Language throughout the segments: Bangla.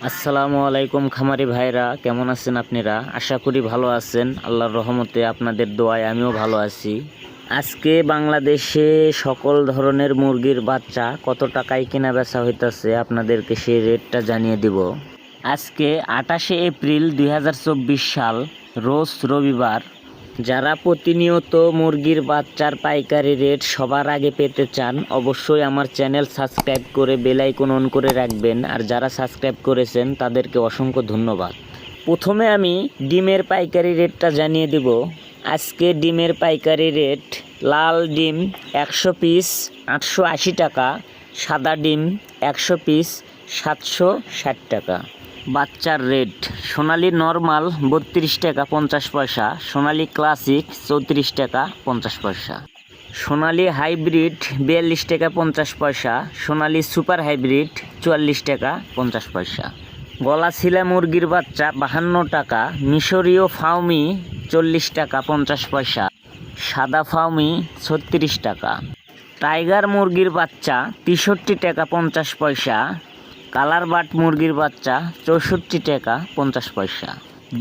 আসসালামু আলাইকুম খামারি ভাইরা, কেমন আছেন আপনারা? আশা করি ভালো আছেন। আল্লাহর রহমতে আপনাদের দোয়ায় আমিও ভালো আছি। আজকে বাংলাদেশে সকল ধরনের মুরগির বাচ্চা কত টাকায় কেনা বেচা হইতেছে আপনাদেরকে সেই রেটটা জানিয়ে দিব। আজকে 28শে এপ্রিল 2024 সাল, রোজ রবিবার। যারা প্রতিনিয়ত মুরগির বাচ্চার পাইকারি রেট সবার আগে পেতে চান, অবশ্যই আমার চ্যানেল সাবস্ক্রাইব করে বেল আইকন অন করে রাখবেন। আর যারা সাবস্ক্রাইব করেছেন তাদেরকে অসংখ্য ধন্যবাদ। প্রথমে আমি ডিমের পাইকারি রেটটা জানিয়ে দিব। আজকে ডিমের পাইকারি রেট: লাল ডিম 100 পিস 880 টাকা, সাদা ডিম 100 পিস 760 টাকা। বাচ্চার রেট: সোনালী নরমাল 32 টাকা 50 পয়সা, সোনালী ক্লাসিক 34 টাকা 50 পয়সা, সোনালী হাইব্রিড 42 টাকা 50 পয়সা, সোনালী সুপার হাইব্রিড 44 টাকা 50 পয়সা। গলাছিলা মুরগির বাচ্চা 52 টাকা, মিশরীয় ফাউমি 40 টাকা 50 পয়সা, সাদা ফাউমি 36 টাকা। টাইগার মুরগির বাচ্চা 63 টাকা 50 পয়সা, কালার বাট মুরগির বাচ্চা 64 টাকা 50 পয়সা।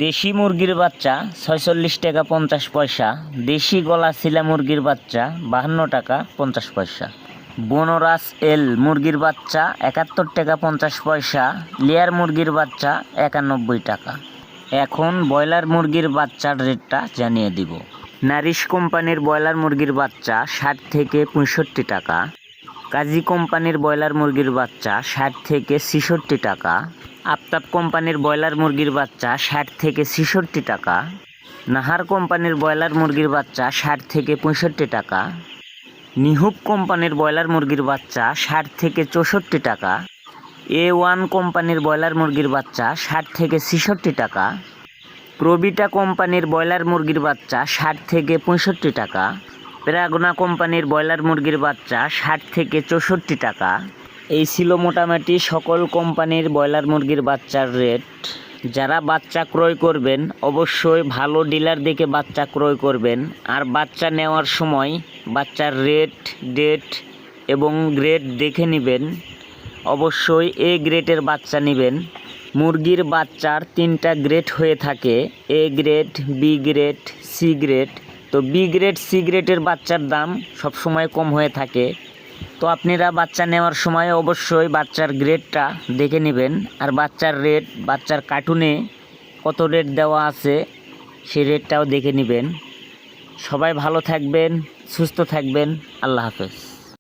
দেশি মুরগির বাচ্চা 46 টাকা 50 পয়সা, দেশি গলাছিলা মুরগির বাচ্চা 52 টাকা 50 পয়সা। বনরাস এল মুরগির বাচ্চা 71 টাকা 50 পয়সা, লেয়ার মুরগির বাচ্চা 91 টাকা। এখন ব্রয়লার মুরগির বাচ্চার রেটটা জানিয়ে দিব। নারিশ কোম্পানির ব্রয়লার মুরগির বাচ্চা 60 থেকে 65 টাকা, কাজী কোম্পানির ব্রয়লার মুরগির বাচ্চা 60 থেকে 66 টাকা, আফতাব কোম্পানির ব্রয়লার মুরগির বাচ্চা 60 থেকে 66 টাকা, নাহার কোম্পানির ব্রয়লার মুরগির বাচ্চা 60 থেকে 65 টাকা, নিহুব কোম্পানির ব্রয়লার মুরগির বাচ্চা 60 থেকে 64 টাকা, A1 কোম্পানির ব্রয়লার মুরগির বাচ্চা 60 থেকে 66 টাকা, প্রবিটা কোম্পানির ব্রয়লার মুরগির বাচ্চা 60 থেকে 65 টাকা, প্রাগনা কোম্পানির ব্রয়লার মুরগির বাচ্চা 60 থেকে 64 টাকা। এই ছিল মোটামুটি সকল কোম্পানির ব্রয়লার মুরগির বাচ্চার রেট। যারা বাচ্চা ক্রয় করবেন অবশ্যই ভালো ডিলার দেখে বাচ্চা ক্রয় করবেন। আর বাচ্চা নেওয়ার সময় বাচ্চার রেট, ডেট এবং গ্রেড দেখে নেবেন। অবশ্যই এ গ্রেডের বাচ্চা নেবেন। মুরগির বাচ্চার 3টা গ্রেড হয়ে থাকে: A grade, B grade, C grade. তো বি গ্রেড, সি গ্রেডের বাচ্চার দাম সবসময় কম হয়ে থাকে। তো আপনারা বাচ্চা নেওয়ার সময় অবশ্যই বাচ্চার গ্রেডটা দেখে নেবেন। আর বাচ্চার রেট, বাচ্চার কার্টুনে কত রেট দেওয়া আছে সেই রেটটাও দেখে নেবেন। সবাই ভালো থাকবেন, সুস্থ থাকবেন। আল্লাহ হাফেজ।